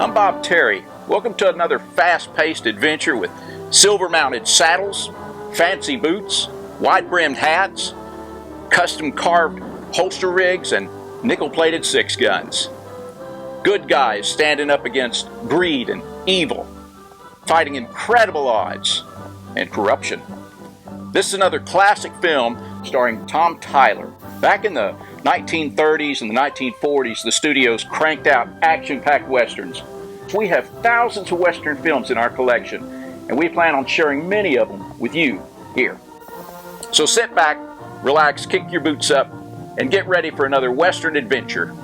I'm Bob Terry. Welcome to another fast-paced adventure with silver-mounted saddles, fancy boots, wide-brimmed hats, custom-carved holster rigs, and nickel-plated six guns. Good guys standing up against greed and evil, fighting incredible odds and corruption. This is another classic film starring Tom Tyler. Back in the 1930s and the 1940s, the studios cranked out action-packed westerns. We have thousands of western films in our collection, and we plan on sharing many of them with you here. So sit back, relax, kick your boots up, and get ready for another western adventure.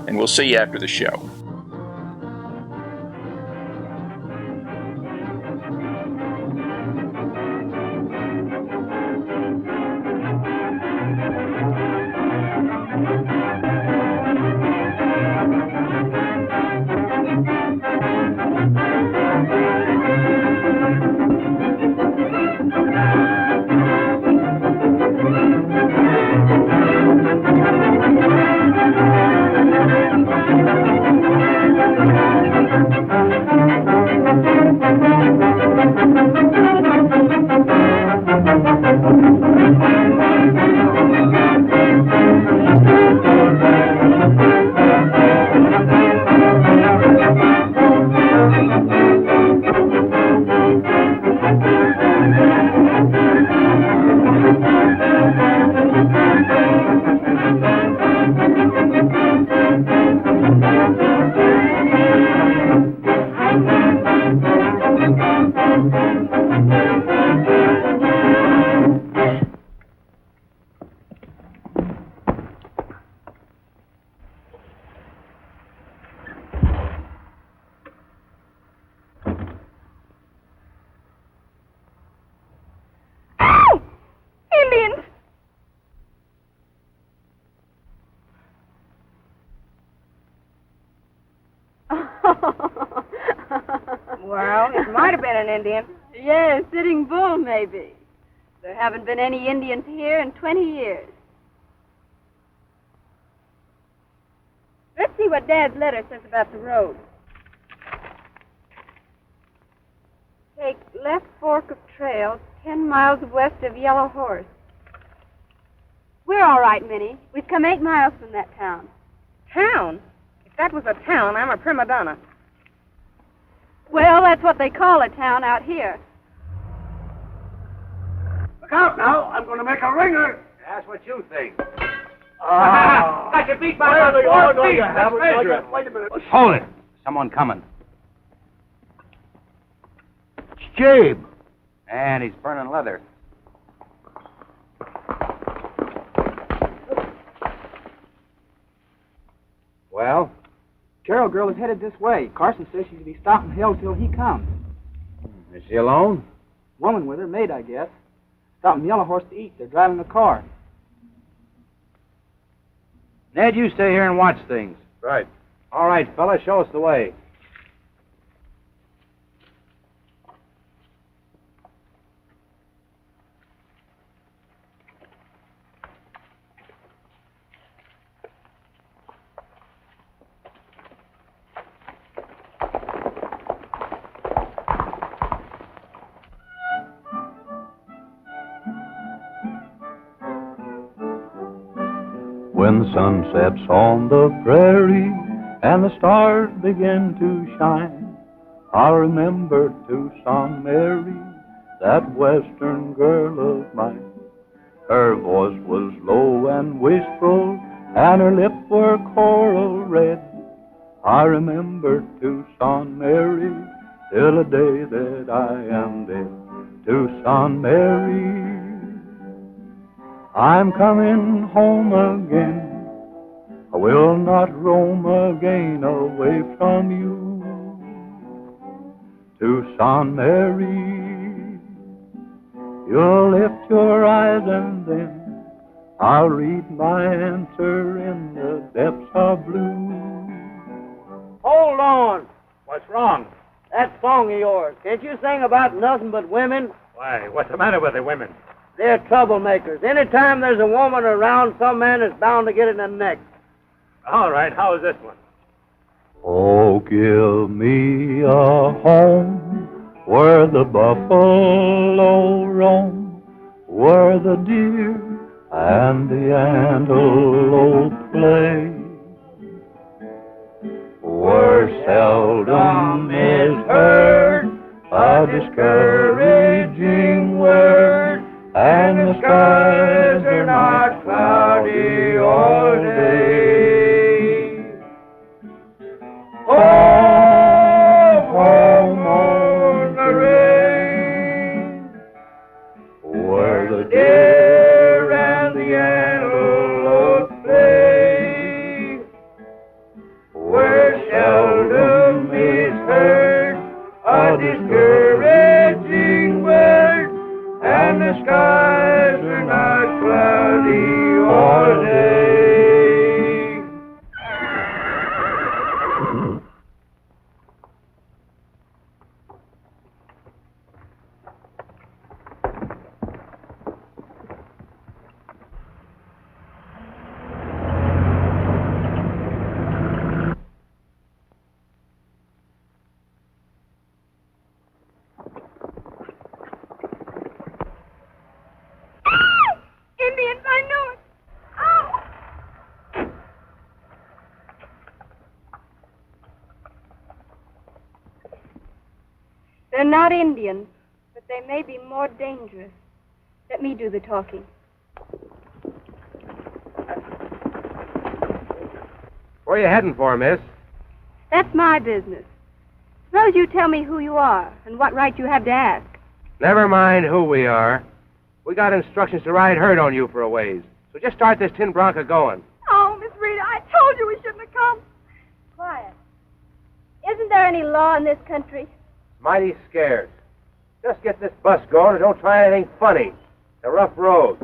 And we'll see you after the show. Well, it might have been an Indian. Yes, Sitting Bull, maybe. There haven't been any Indians here in 20 years. Let's see what Dad's letter says about the road. Take left fork of trail 10 miles west of Yellow Horse. We're all right, Minnie. We've come 8 miles from that town. Town? If that was a town, I'm a prima donna. Well, that's what they call a town out here. Look out now. I'm going to make a ringer. That's what you think. Got you beat by about 4 feet. Let's measure it. Wait a minute. Hold it. Someone coming. It's Jabe. And he's burning leather. Well? Carol girl is headed this way. Carson says she's to be stopping Hill till he comes. Is she alone? Woman with her, maid, I guess. Stopping Yellow Horse to eat. They're driving the car. Ned, you stay here and watch things. Right. All right, fella, show us the way. When the sun sets on the prairie and the stars begin to shine, I'll remember Tucson Mary, that western girl of mine. Her voice was low and wistful, and her lips were coral red. I remember Tucson Mary till the day that I am dead. Tucson Mary, I'm coming home again. I will not roam again away from you. Tucson Mary, you'll lift your eyes and then I'll read my answer in the depths of blue. Hold on. What's wrong? That song of yours. Can't you sing about nothing but women? Why, what's the matter with the women? They're troublemakers. Anytime there's a woman around, some man is bound to get in the neck. All right, how is this one? Oh, give me a home where the buffalo roam, where the deer and the antelope play, where seldom is heard a discouraging word, and the skies are not cloudy all day. Home on the range, where the deer and the antelope play, where seldom is heard a discouraging word, and the skies are not cloudy all day. Indians, I knew it. Oh! They're not Indians, but they may be more dangerous. Let me do the talking. Where are you heading for, miss? That's my business. Suppose you tell me who you are and what right you have to ask. Never mind who we are. We got instructions to ride herd on you for a ways. So just start this tin bronco going. Oh, Miss Rita, I told you we shouldn't have come. Quiet. Isn't there any law in this country? Mighty scared. Just get this bus going and don't try anything funny. It's a rough road.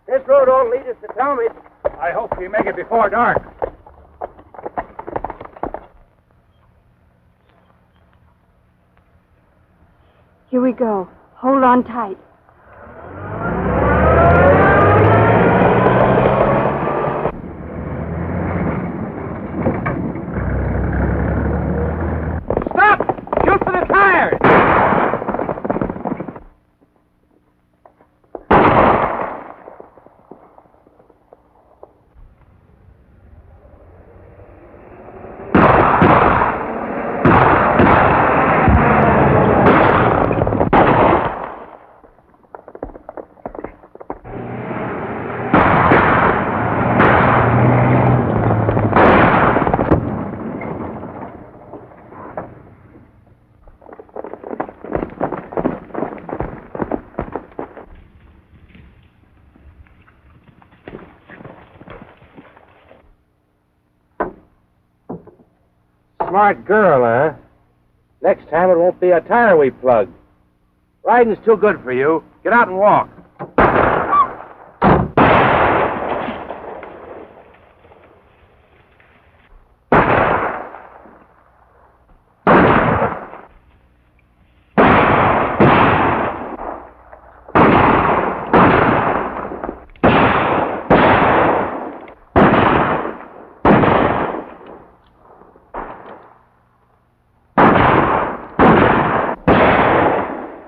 This road don't lead us to Talmadge. I hope we make it before dark. Here we go. Hold on tight. Stop! Shoot for the tires! Smart girl, huh? Next time it won't be a tire we plug. Riding's too good for you. Get out and walk.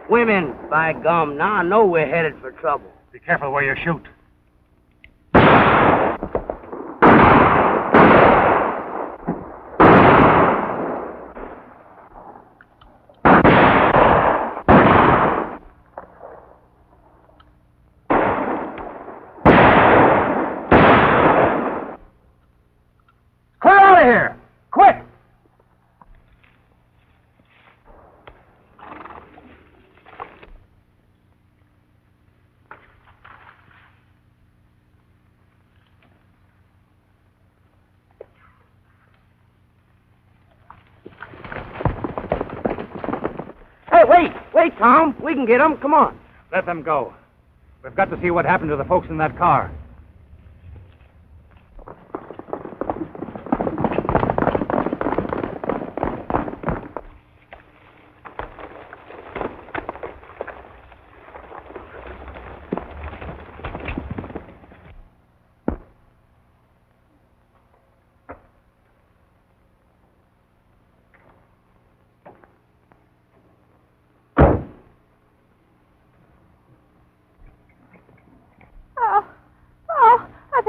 Women, by gum, now I know we're headed for trouble. Be careful where you shoot. Clear out of here! Quick! Hey, wait, Tom. We can get them. Come on. Let them go. We've got to see what happened to the folks in that car.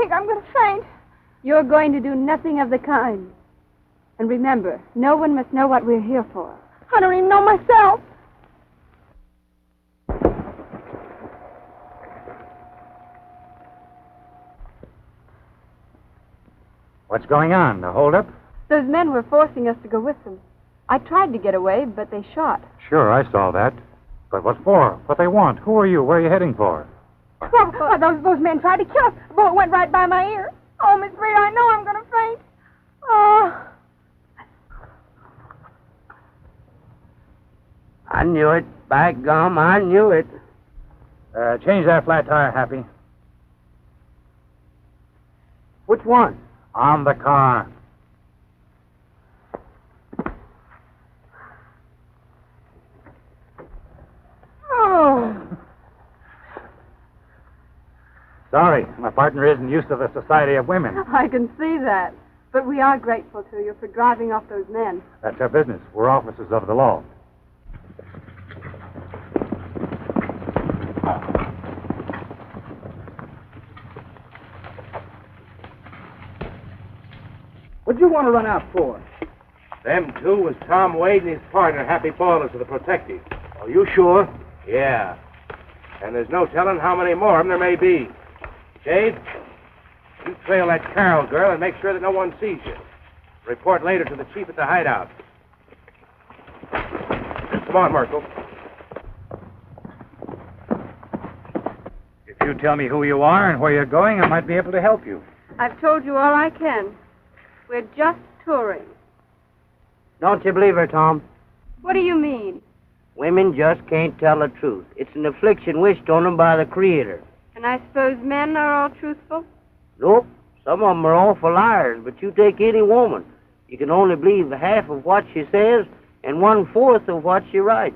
think I'm going to faint. You're going to do nothing of the kind. And remember, no one must know what we're here for. I don't even know myself. What's going on? The holdup? Those men were forcing us to go with them. I tried to get away, but they shot. Sure, I saw that. But what for? What they want? Who are you? Where are you heading for? Well, those men tried to kill us. The bullet went right by my ear. Oh, Miss Reed, I know I'm going to faint. Oh. I knew it. By gum, I knew it. Change that flat tire, Happy. Which one? On the car. Oh. Sorry, my partner isn't used to the society of women. I can see that. But we are grateful to you for driving off those men. That's our business. We're officers of the law. What'd you want to run out for? Them two was Tom Wade and his partner, Happy Ballers of the Protective. Are you sure? Yeah. And there's no telling how many more of them there may be. Jade, you trail that Carol girl and make sure that no one sees you. Report later to the chief at the hideout. Come on, Merkel. If you tell me who you are and where you're going, I might be able to help you. I've told you all I can. We're just touring. Don't you believe her, Tom? What do you mean? Women just can't tell the truth. It's an affliction wished on them by the Creator. And I suppose men are all truthful? Nope. Some of them are awful liars, but you take any woman. You can only believe half of what she says and 1/4 of what she writes.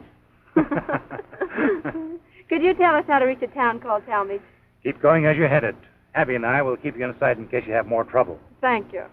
Could you tell us how to reach a town called Talmadge? Keep going as you're headed. Abby and I will keep you on side in case you have more trouble. Thank you.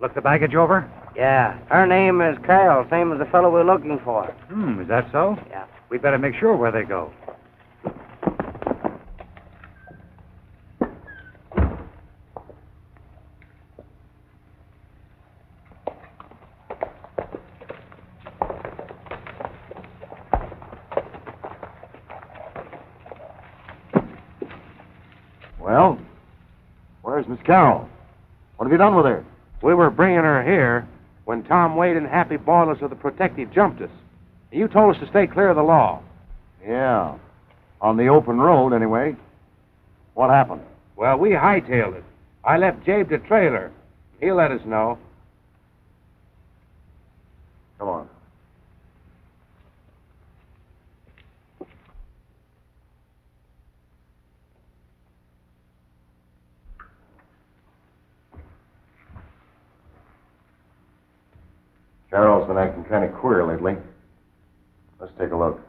Look the baggage over? Yeah. Her name is Carol, same as the fellow we're looking for. Is that so? Yeah. We'd better make sure where they go. Well, where's Miss Carroll? What have you done with her? We were bringing her here when Tom Wade and Happy Ballers of the Protective jumped us. You told us to stay clear of the law. Yeah, on the open road anyway. What happened? Well, we hightailed it. I left Jabe to trailer. He'll let us know. Come on. Carol's been acting kind of queer lately. Let's take a look.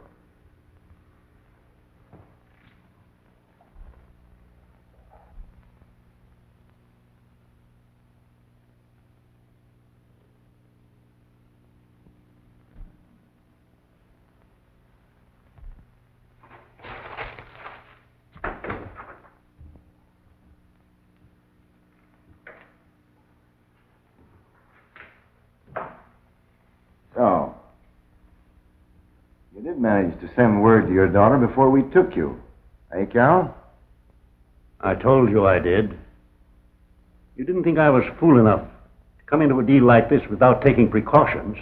So, you did manage to send word to your daughter before we took you. Eh, Carol? I told you I did. You didn't think I was fool enough to come into a deal like this without taking precautions.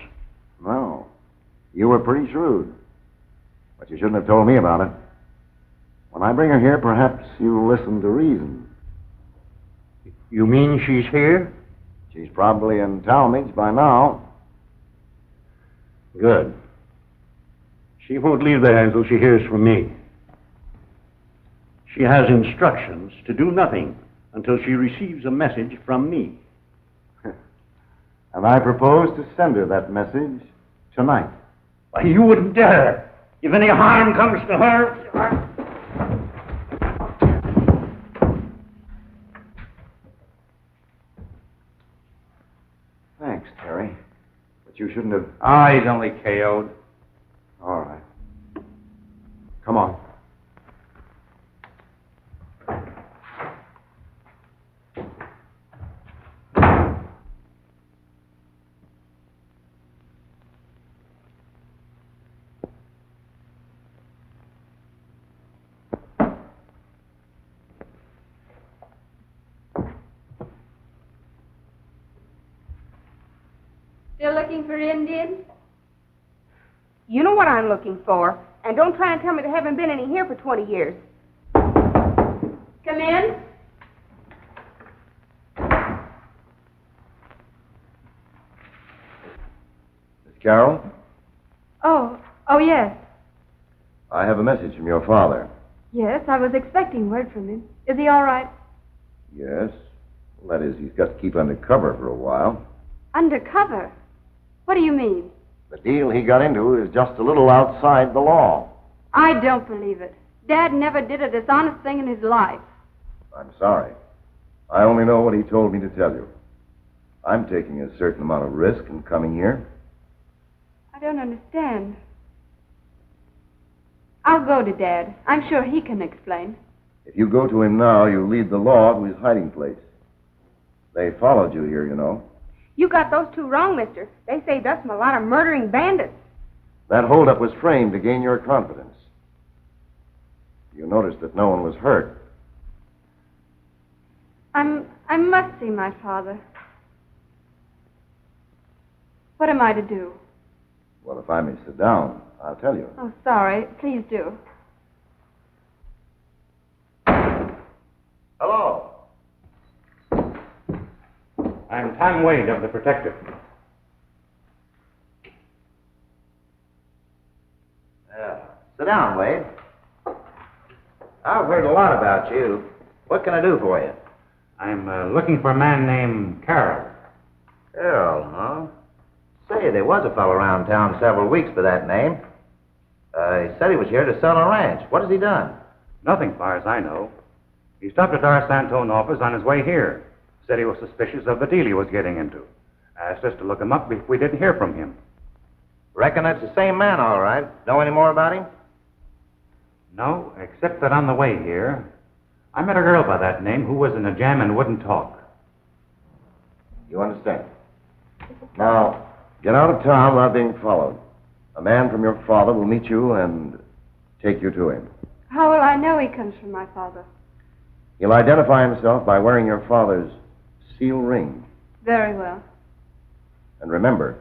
No. You were pretty shrewd. But you shouldn't have told me about it. When I bring her here, perhaps you'll listen to reason. You mean she's here? She's probably in Talmadge by now. Good. She won't leave there until she hears from me. She has instructions to do nothing until she receives a message from me. And I propose to send her that message tonight. Why, you wouldn't dare. If any harm comes to her... Thanks, Terry. But you shouldn't have... He's only KO'd. All right. Come on. Still looking for Indians? You know what I'm looking for. And don't try and tell me there haven't been any here for 20 years. Come in. Miss Carroll, Oh, yes. I have a message from your father. Yes, I was expecting word from him. Is he all right? Yes. Well, that is, he's got to keep undercover for a while. Undercover? What do you mean? The deal he got into is just a little outside the law. I don't believe it. Dad never did a dishonest thing in his life. I'm sorry. I only know what he told me to tell you. I'm taking a certain amount of risk in coming here. I don't understand. I'll go to Dad. I'm sure he can explain. If you go to him now, you lead the law to his hiding place. They followed you here, you know. You got those two wrong, mister. They saved us from a lot of murdering bandits. That holdup was framed to gain your confidence. You noticed that no one was hurt. I must see my father. What am I to do? Well, if I may sit down, I'll tell you. Oh, sorry. Please do. Hello. I'm Tom Wade of the Protective. Sit down, Wade. I've heard a lot about you. What can I do for you? I'm looking for a man named Carroll. Carroll, huh? Say, there was a fellow around town several weeks by that name. He said he was here to sell a ranch. What has he done? Nothing, far as I know. He stopped at our Santone office on his way here. Said he was suspicious of the deal he was getting into. Asked us to look him up if we didn't hear from him. Reckon that's the same man, all right. Know any more about him? No, except that on the way here, I met a girl by that name who was in a jam and wouldn't talk. You understand? Now, get out of town without being followed. A man from your father will meet you and take you to him. How will I know he comes from my father? He'll identify himself by wearing your father's seal ring. Very well. And remember,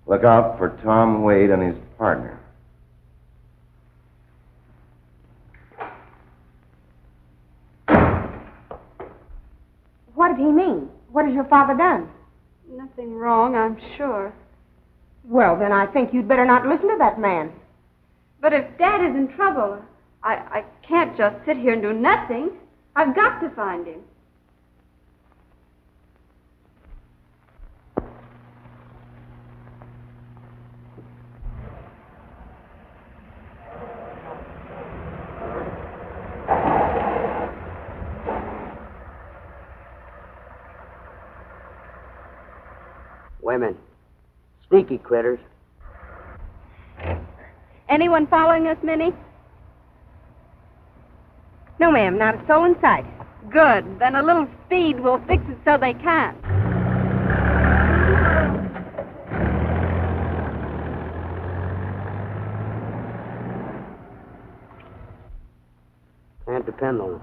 look out for Tom Wade and his partner. What did he mean? What has your father done? Nothing wrong, I'm sure. Well, then I think you'd better not listen to that man. But if Dad is in trouble, I can't just sit here and do nothing. I've got to find him. Women. Sneaky critters. Anyone following us, Minnie? No, ma'am, not a soul in sight. Good. Then a little speed will fix it so they can't. Can't depend on them.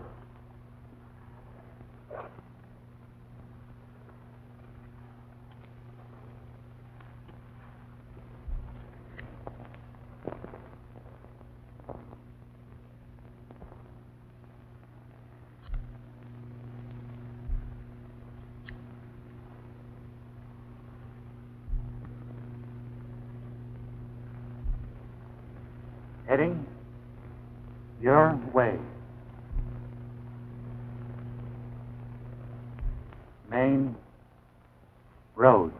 Heading your way. main road.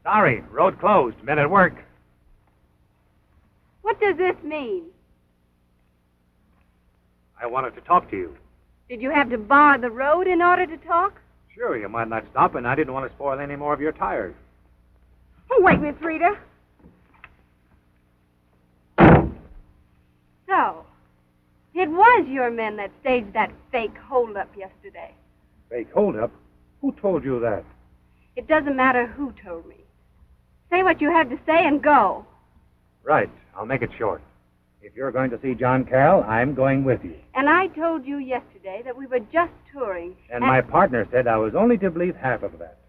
Sorry, road closed. Men at work. What does this mean? I wanted to talk to you. Did you have to bar the road in order to talk? Sure, you might not stop, and I didn't want to spoil any more of your tires. Oh, wait, Miss Rita. So, it was your men that staged that fake holdup yesterday. Fake holdup? Who told you that? It doesn't matter who told me. Say what you have to say and go. Right. I'll make it short. If you're going to see John Carroll, I'm going with you. And I told you yesterday that we were just touring. And my partner said I was only to believe half of that.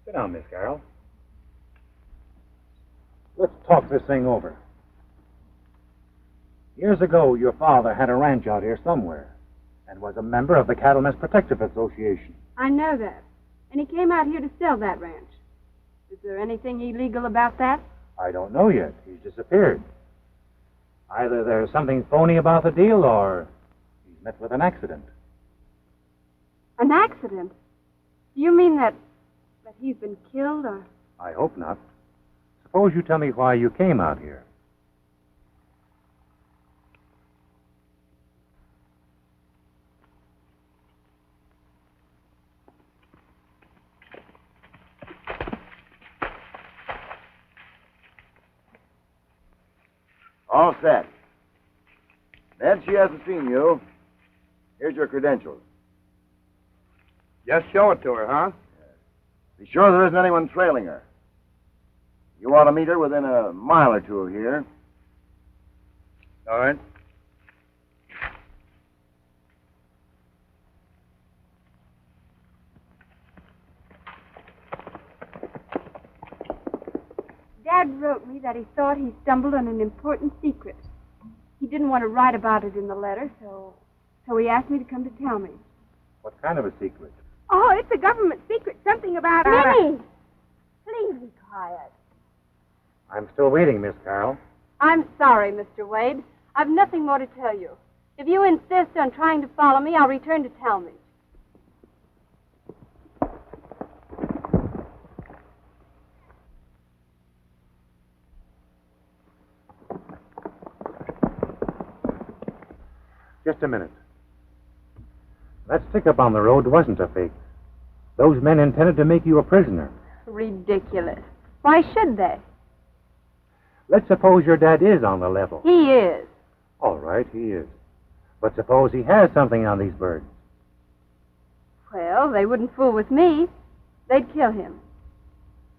Sit down, Miss Carroll. Let's talk this thing over. Years ago, your father had a ranch out here somewhere and was a member of the Cattlemen's Protective Association. I know that. And he came out here to sell that ranch. Is there anything illegal about that? I don't know yet. He's disappeared. Either there's something phony about the deal or he's met with an accident. An accident? Do you mean that he's been killed or... I hope not. Suppose you tell me why you came out here. All set. Ned, she hasn't seen you. Here's your credentials. Just show it to her, huh? Be sure there isn't anyone trailing her. You ought to meet her within a mile or two of here. All right. Dad wrote me that he thought he stumbled on an important secret. He didn't want to write about it in the letter, so he asked me to come to tell me. What kind of a secret? Oh, it's a government secret. Something about... Minnie! Please be quiet. I'm still waiting, Miss Carroll. I'm sorry, Mr. Wade. I've nothing more to tell you. If you insist on trying to follow me, I'll return to tell me. Just a minute. That stick-up on the road wasn't a fake. Those men intended to make you a prisoner. Ridiculous. Why should they? Let's suppose your dad is on the level. He is. All right, he is. But suppose he has something on these birds. Well, they wouldn't fool with me. They'd kill him.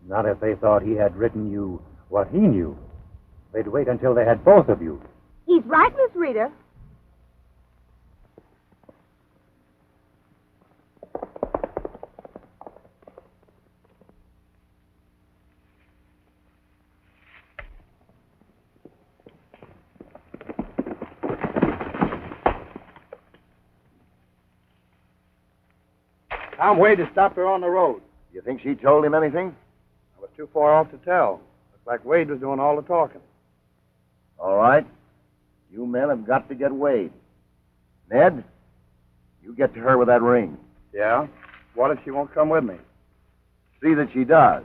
Not if they thought he had written you what he knew. They'd wait until they had both of you. He's right, Miss Rita. Tom Wade has stopped her on the road. You think she told him anything? I was too far off to tell. Looks like Wade was doing all the talking. All right. You men have got to get Wade. Ned, you get to her with that ring. Yeah? What if she won't come with me? See that she does.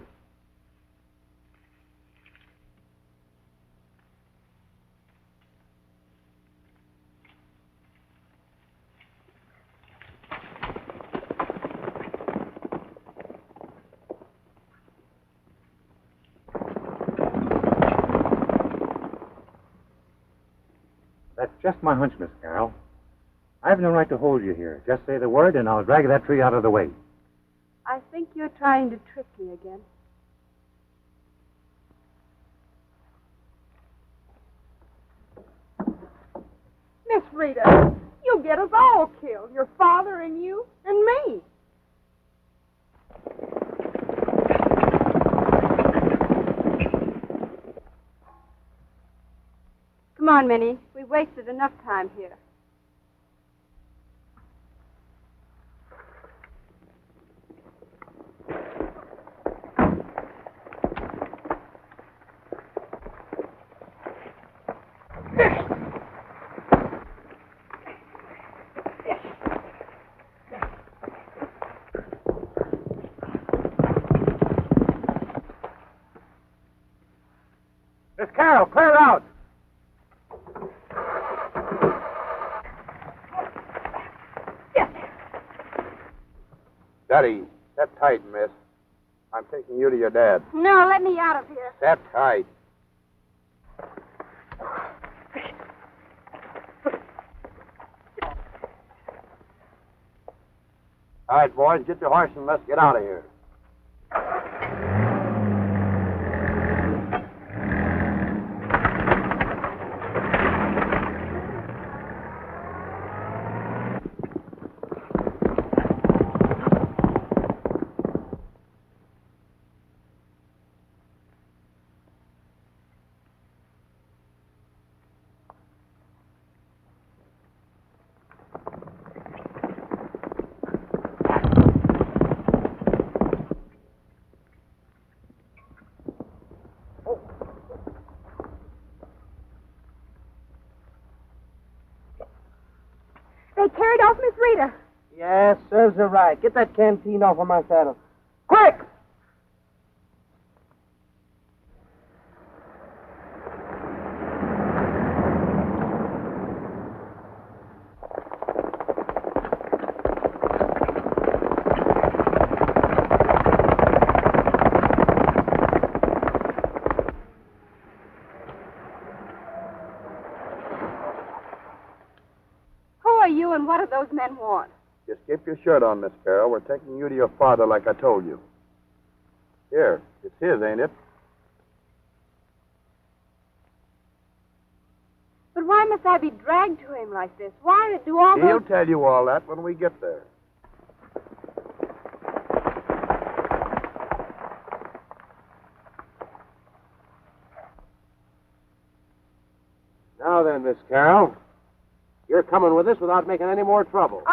just my hunch, Miss Carroll. I have no right to hold you here. Just say the word, and I'll drag that tree out of the way. I think you're trying to trick me again. Miss Rita, you'll get us all killed. Your father and you and me. Come on, Minnie. We've wasted enough time here. Miss Carroll, clear out! Daddy, set tight, miss. I'm taking you to your dad. No, let me out of here. Set tight. All right, boys, get your horse and let's get out of here. They carried off Miss Rita. Yes, serves her right. Get that canteen off of my saddle. Quick! You and what do those men want? Just keep your shirt on, Miss Carroll. We're taking you to your father like I told you. Here, it's his, ain't it? But why must I be dragged to him like this? Why do all He'll those... tell you all that when we get there. Now then, Miss Carroll. You're coming with us without making any more trouble.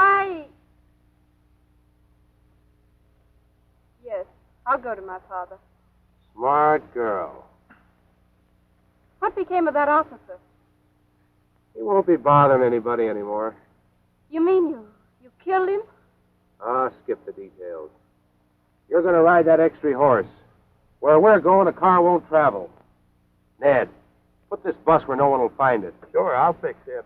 Yes, I'll go to my father. Smart girl. What became of that officer? He won't be bothering anybody anymore. You mean you killed him? Skip the details. You're going to ride that extra horse. Where we're going, a car won't travel. Ned, put this bus where no one will find it. Sure, I'll fix it.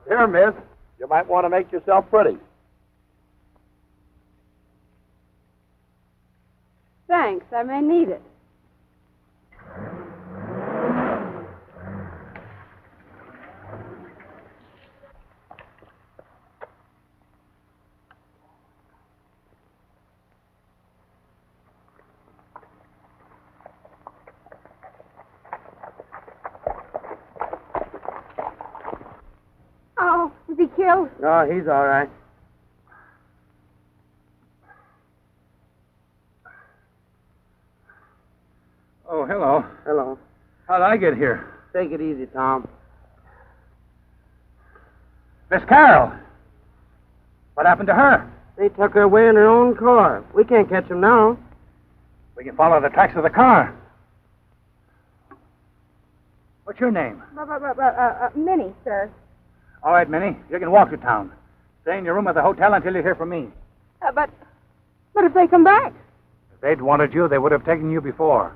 Here, miss. You might want to make yourself pretty. Thanks, I may need it. Oh, is he killed? No, he's all right. Oh, hello. Hello. How'd I get here? Take it easy, Tom. Miss Carroll! What happened to her? They took her away in her own car. We can't catch them now. We can follow the tracks of the car. What's your name? Minnie, sir. All right, Minnie. You can walk to town. Stay in your room at the hotel until you hear from me. But if they come back? If they'd wanted you, they would have taken you before.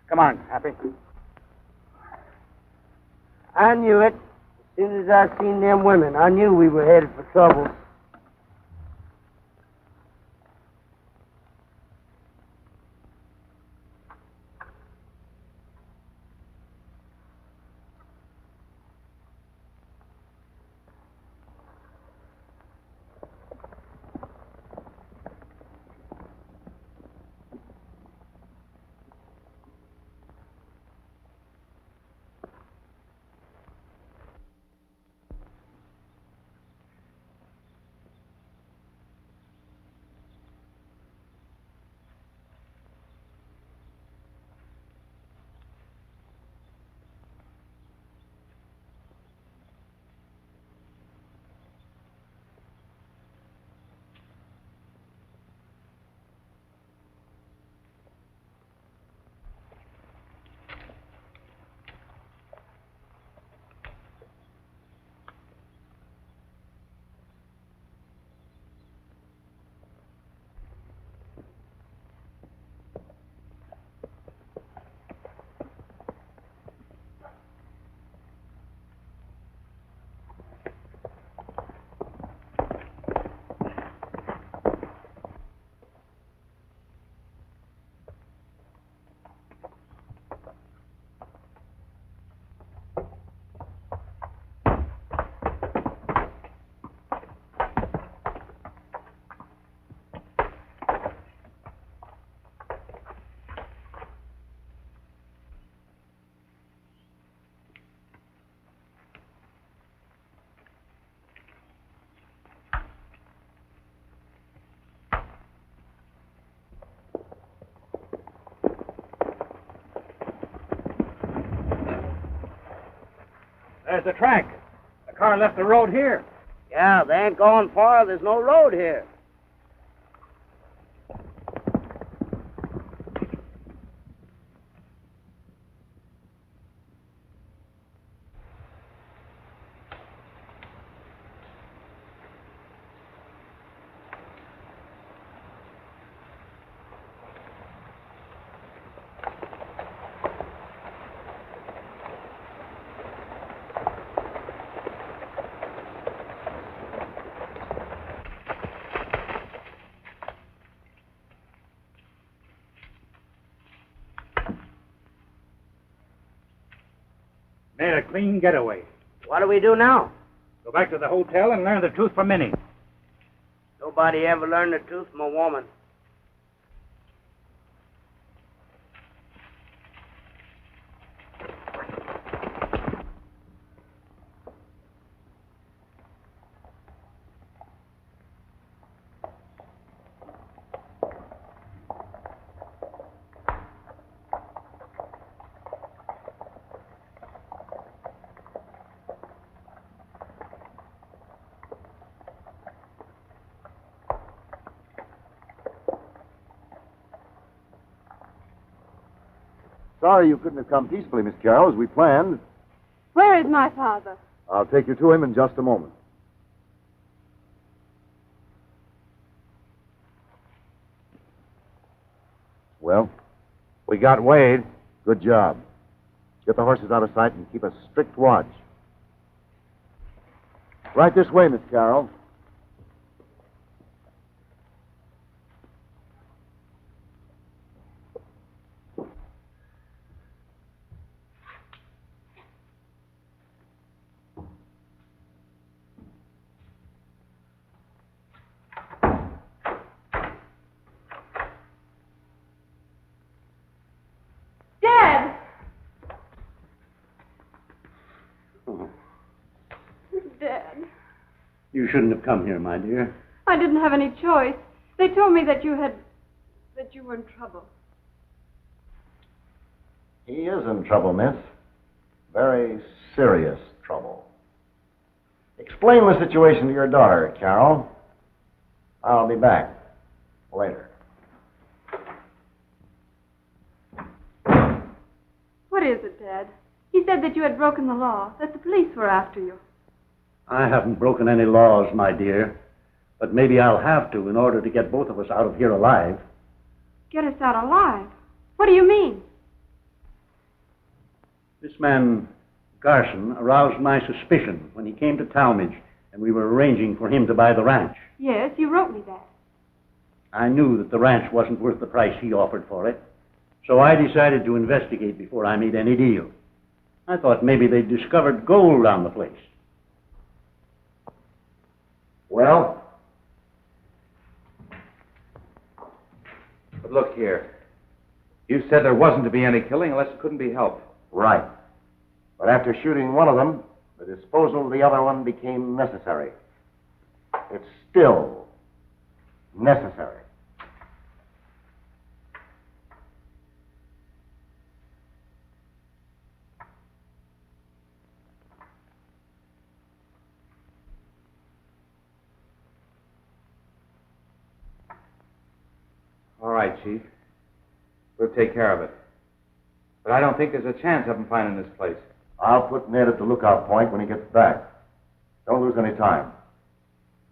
Come on, Happy. I knew it. As soon as I seen them women, I knew we were headed for trouble. There's the track. The car left the road here. Yeah, they ain't gone far. There's no road here. Made a clean getaway. What do we do now? Go back to the hotel and learn the truth from Minnie. Nobody ever learned the truth from a woman. Sorry you couldn't have come peacefully, Miss Carroll, as we planned. Where is my father? I'll take you to him in just a moment. Well? We got Wade. Good job. Get the horses out of sight and keep a strict watch. Right this way, Miss Carroll. Dad! Dad, You shouldn't have come here, my dear. I didn't have any choice. They told me that you were in trouble. He is in trouble, miss. Very serious trouble. Explain the situation to your daughter, Carol. I'll be back later. What is it, Dad? He said that you had broken the law, that the police were after you. I haven't broken any laws, my dear. But maybe I'll have to in order to get both of us out of here alive. Get us out alive? What do you mean? This man, Garson, aroused my suspicion when he came to Talmadge and we were arranging for him to buy the ranch. Yes, you wrote me that. I knew that the ranch wasn't worth the price he offered for it, so I decided to investigate before I made any deal. I thought maybe they'd discovered gold on the place. Well? But look here. You said there wasn't to be any killing unless it couldn't be helped. Right. But after shooting one of them, the disposal of the other one became necessary. It's still necessary. All right, Chief. We'll take care of it. But I don't think there's a chance of him finding this place. I'll put Ned at the lookout point when he gets back. Don't lose any time.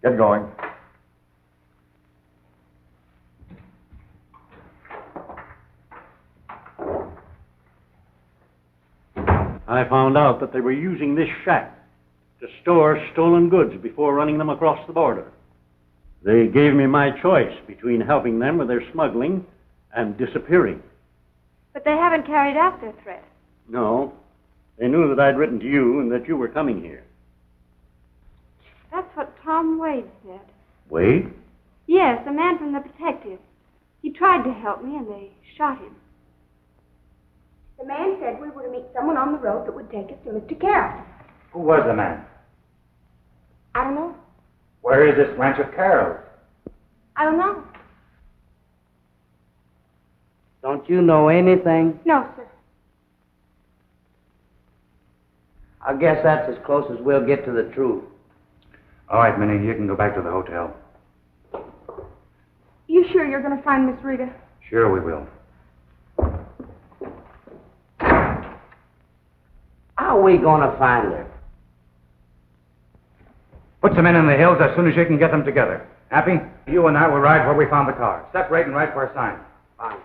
Get going. I found out that they were using this shack to store stolen goods before running them across the border. They gave me my choice between helping them with their smuggling and disappearing. But they haven't carried out their threat. No. They knew that I'd written to you and that you were coming here. That's what Tom Wade said. Wade? Yes, the man from the detective. He tried to help me and they shot him. The man said we were to meet someone on the road that would take us to Mr. Carroll. Who was the man? I don't know. Where is this ranch of Carroll's? I don't know. Don't you know anything? No, sir. I guess that's as close as we'll get to the truth. All right, Minnie, you can go back to the hotel. You sure you're going to find Miss Rita? Sure we will. How are we going to find her? Put some men in the hills as soon as you can get them together. Happy? You and I will ride where we found the car. Separate and write for a sign. Fine.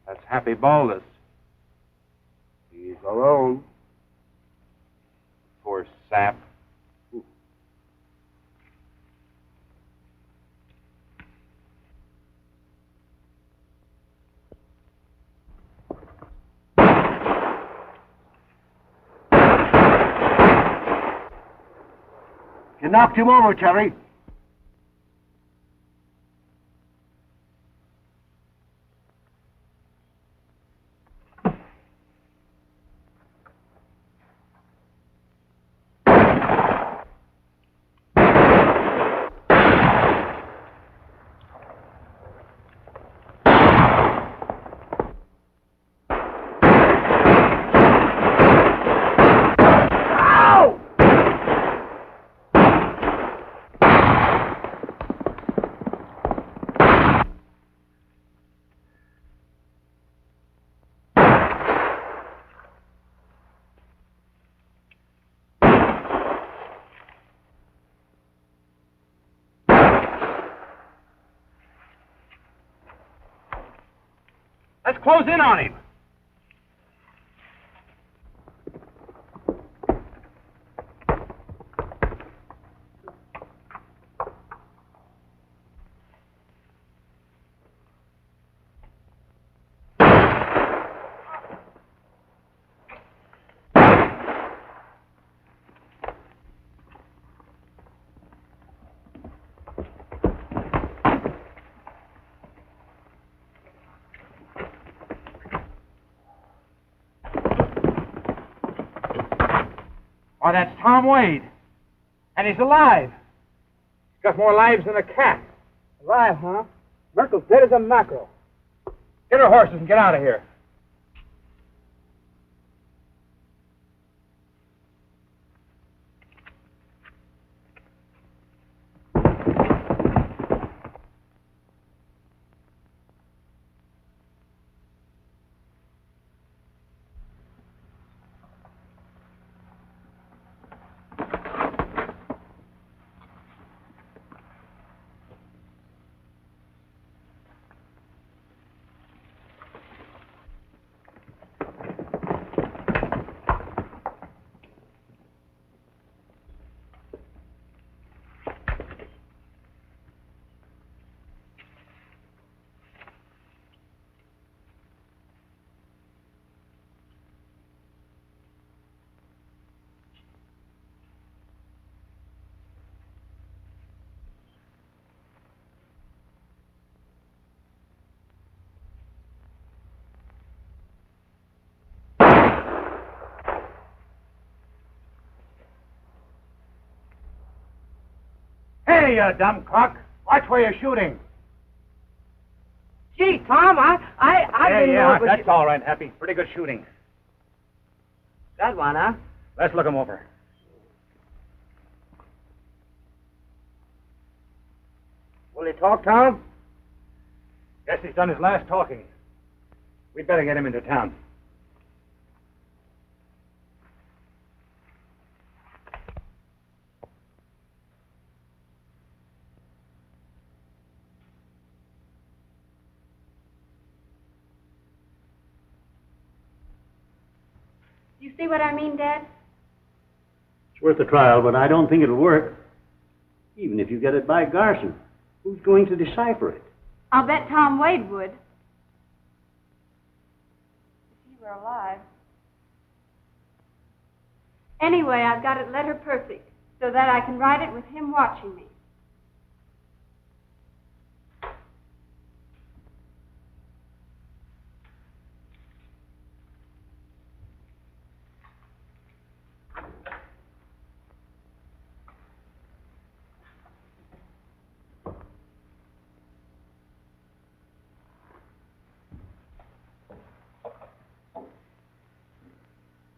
That's Happy Baldus. He's alone. Poor sap. You knocked him over, Terry. Let's close in on him. Why, that's Tom Wade. And he's alive. He's got more lives than a cat. Alive, huh? Merkel's dead as a mackerel. Get our horses and get out of here. Hey, you dumb cock. Watch where you're shooting. Gee, Tom, I didn't know it was... That's all right, Happy. Pretty good shooting. Got one, huh? Let's look him over. Will he talk, Tom? Guess he's done his last talking. We'd better get him into town. You see what I mean, Dad? It's worth a trial, but I don't think it'll work. Even if you get it by Garson, who's going to decipher it? I'll bet Tom Wade would. If he were alive. Anyway, I've got it letter perfect, so that I can write it with him watching me.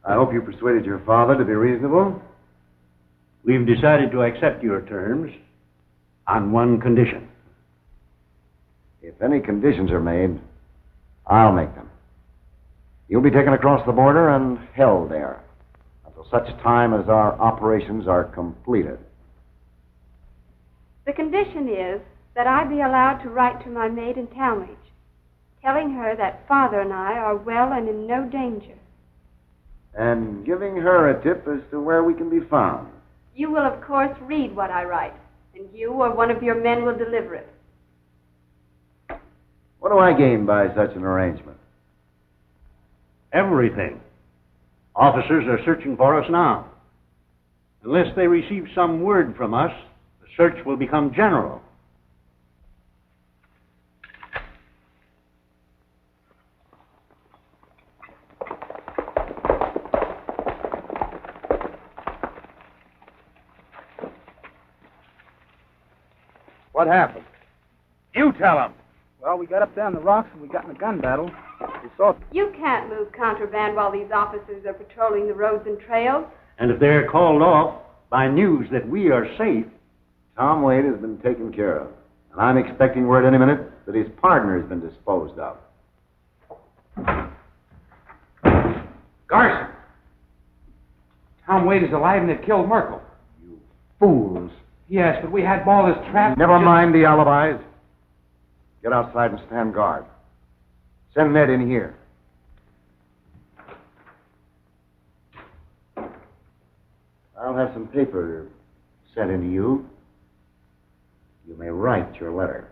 I hope you persuaded your father to be reasonable. We've decided to accept your terms on one condition. If any conditions are made, I'll make them. You'll be taken across the border and held there until such time as our operations are completed. The condition is that I be allowed to write to my maid in Talmadge, telling her that Father and I are well and in no danger. And giving her a tip as to where we can be found. You will, of course, read what I write, and you or one of your men will deliver it. What do I gain by such an arrangement? Everything. Officers are searching for us now. Unless they receive some word from us, the search will become general. What happened? You tell him. Well, we got up there on the rocks and we got in a gun battle. We saw... You can't move contraband while these officers are patrolling the roads and trails. And if they're called off by news that we are safe... Tom Wade has been taken care of. And I'm expecting word any minute that his partner has been disposed of. Garson! Tom Wade is alive and they killed Merkel. You fools. Yes, but we had Ball as trap. Never mind the alibis. Get outside and stand guard. Send Ned in here. I'll have some paper sent into you. You may write your letter.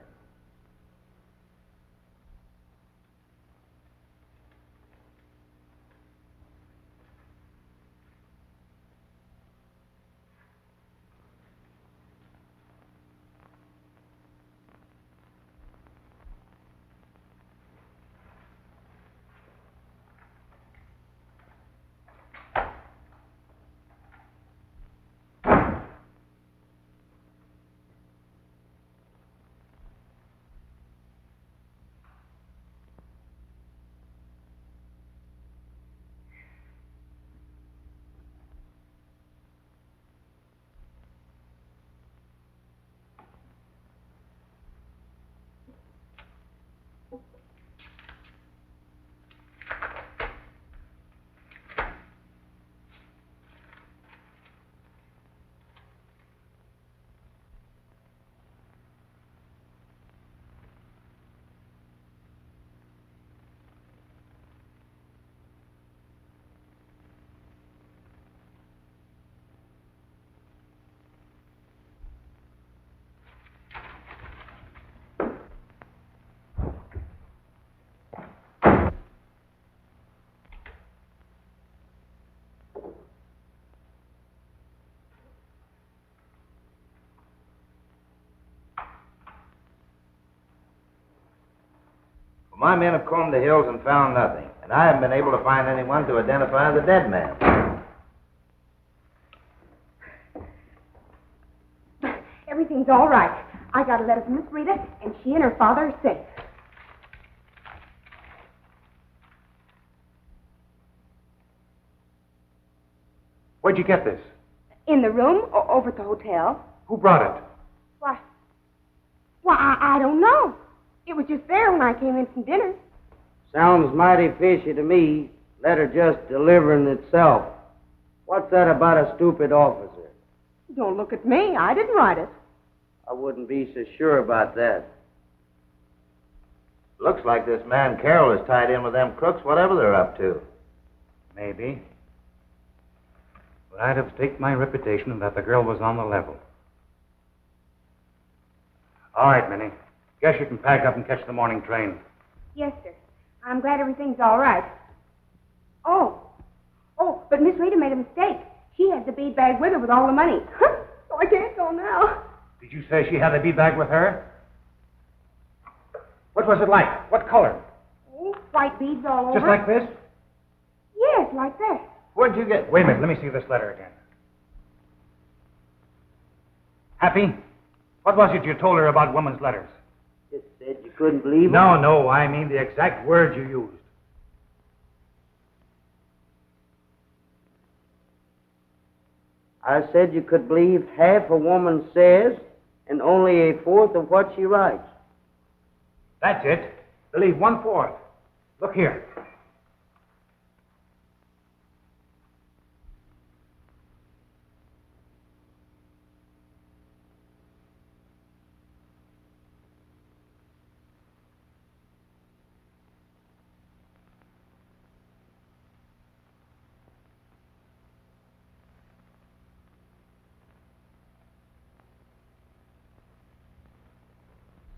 My men have combed the hills and found nothing, and I haven't been able to find anyone to identify the dead man. Everything's all right. I got a letter from Miss Rita, and she and her father are safe. Where'd you get this? In the room, over at the hotel. Who brought it? Why, I don't know. It was just there when I came in from dinner. Sounds mighty fishy to me. Letter just delivering itself. What's that about a stupid officer? Don't look at me. I didn't write it. I wouldn't be so sure about that. Looks like this man Carroll is tied in with them crooks, whatever they're up to. Maybe. But I'd have staked my reputation that the girl was on the level. All right, Minnie. Guess you can pack up and catch the morning train. Yes, sir. I'm glad everything's all right. Oh, but Miss Rita made a mistake. She has the bead bag with her with all the money. So I can't go now. Did you say she had the bead bag with her? What was it like? What color? Oh, white beads all over. Just like this? Yes, like that. Where'd you get... Wait a minute. Let me see this letter again. Happy? What was it you told her about women's letters? Just said you couldn't believe it? No, I mean the exact words you used. I said you could believe half a woman says and only a fourth of what she writes. That's it. Believe 1/4. Look here.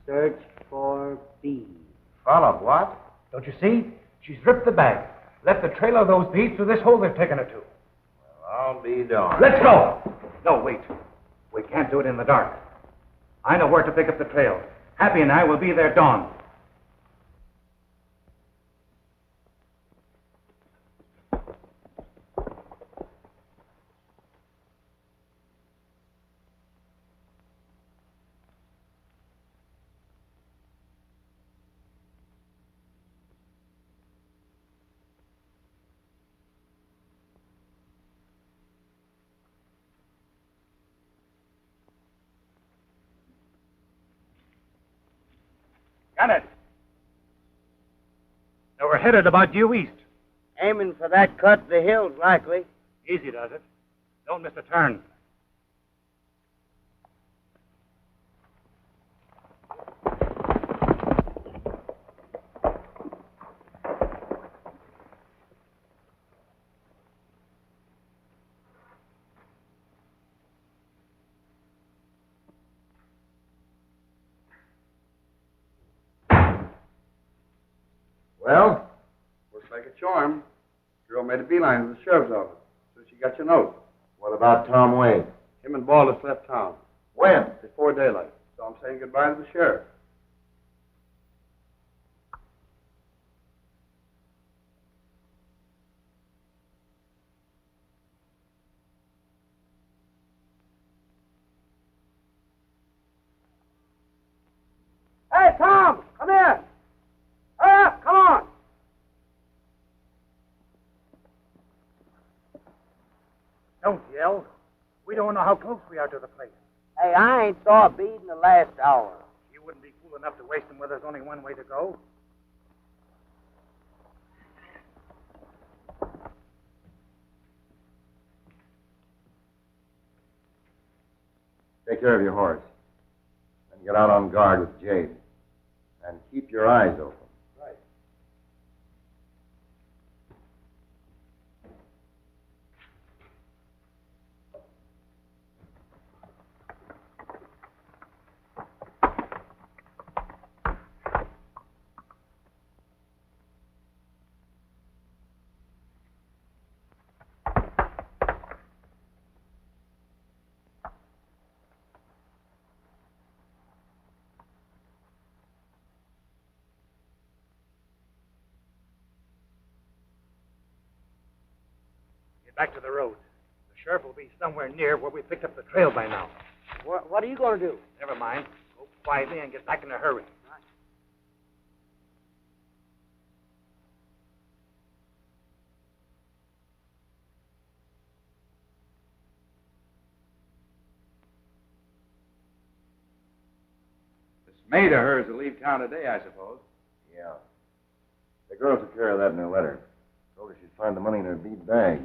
Search for beads. Full of what? Don't you see? She's ripped the bag. Left the trail of those beads through this hole they've taken her to. Well, I'll be darned. Let's go! No, wait. We can't do it in the dark. I know where to pick up the trail. Happy and I will be there dawn. Got it. Now we're headed about due east. Aiming for that cut of the hills, likely. Easy does it. Don't miss a turn. Well, looks like a charm. Girl made a beeline to the sheriff's office. So she got your note. What about Tom Wade? Him and Baldus left town. When? Before daylight. So I'm saying goodbye to the sheriff. Hey, Tom, come here. Hurry up, come on. Don't yell. We don't know how close we are to the place. Hey, I ain't saw a bead in the last hour. You wouldn't be fool enough to waste them where there's only one way to go. Take care of your horse. And get out on guard with Jade. And keep your eyes open. Right. Get back to the road. The sheriff will be somewhere near where we picked up the trail by now. What are you going to do? Never mind. Go quietly and get back in a hurry. This maid of hers will leave town today, I suppose. Yeah. The girl took care of that in her letter. Told her she'd find the money in her bead bag.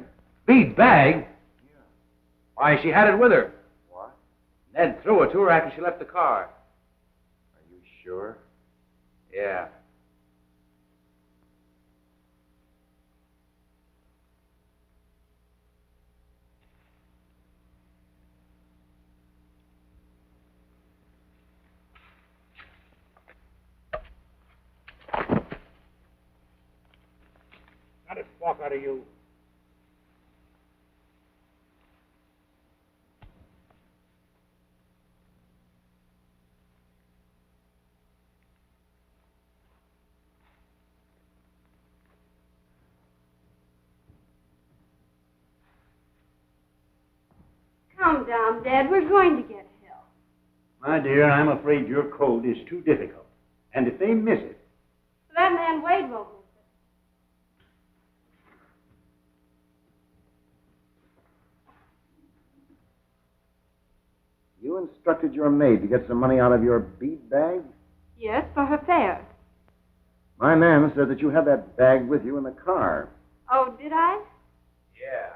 Bead bag? Yeah. Why, she had it with her. What? Ned threw it to her after she left the car. Are you sure? Yeah. Not a spark out of you. Calm down, Dad. We're going to get help. My dear, I'm afraid your code is too difficult. And if they miss it, That man Wade won't miss You instructed your maid to get some money out of your bead bag? it. Yes, for her fare. My man said that you had that bag with you in the car. Oh, did I? Yeah.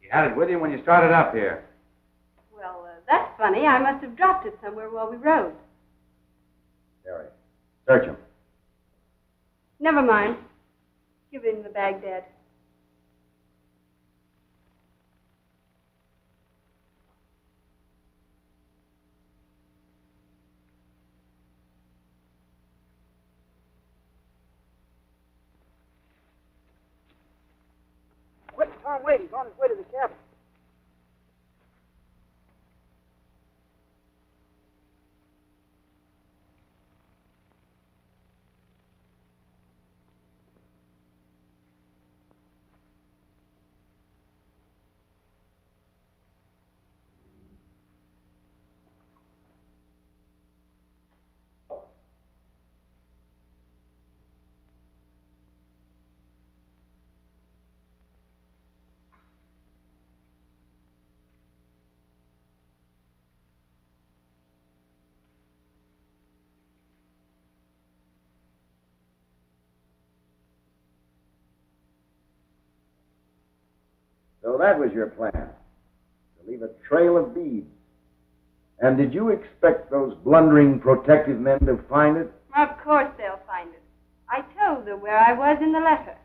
You had it with you when you started up here. Well, that's funny. I must have dropped it somewhere while we rode. Harry, search him. Never mind. Give him the bag, Dad. Quick, Tom Wade. He's on his way to the cabin. So that was your plan, to leave a trail of beads. And did you expect those blundering protective men to find it? Of course they'll find it. I told them where I was in the letter.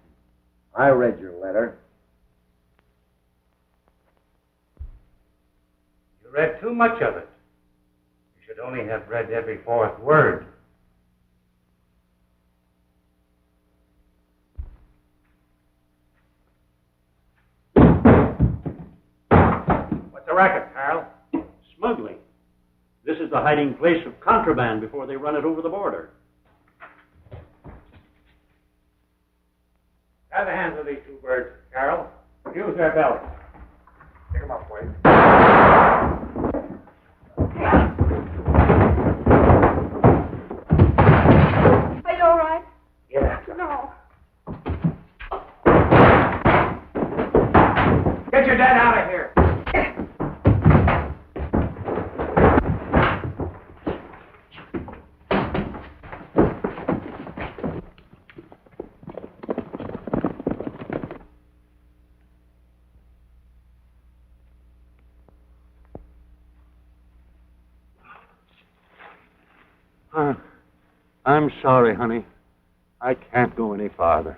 I read your letter. You read too much of it. You should only have read every fourth word. What's the racket, Carl? smuggling. This is the hiding place of contraband before they run it over the border. Tie the hands of these two birds, Carol. Use their belts. Pick them up, Wade. Are you all right? Yeah. No. Get your dad out of here. I'm sorry, honey. I can't go any farther.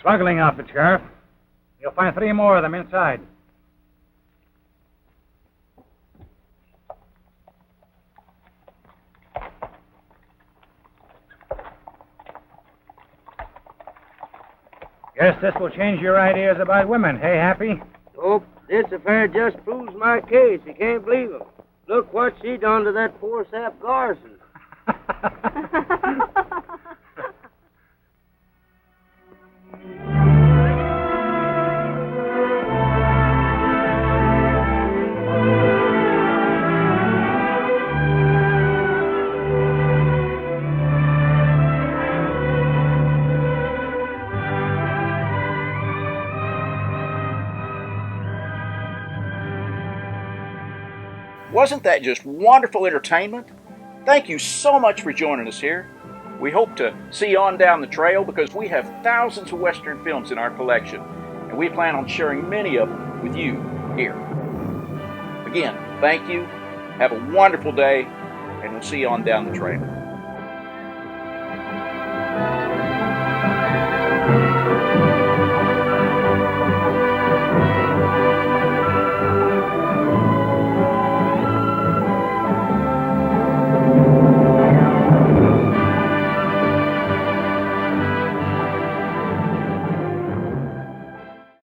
Smuggling outfit, Sheriff. You'll find 3 more of them inside. Guess this will change your ideas about women, hey, Happy? Nope. This affair just proves my case. You can't believe it. Look what she done to that poor sap Garson. Wasn't that just wonderful entertainment? Thank you so much for joining us here. We hope to see you on down the trail because we have thousands of Western films in our collection, and we plan on sharing many of them with you here. Again, thank you. Have a wonderful day, and we'll see you on down the trail.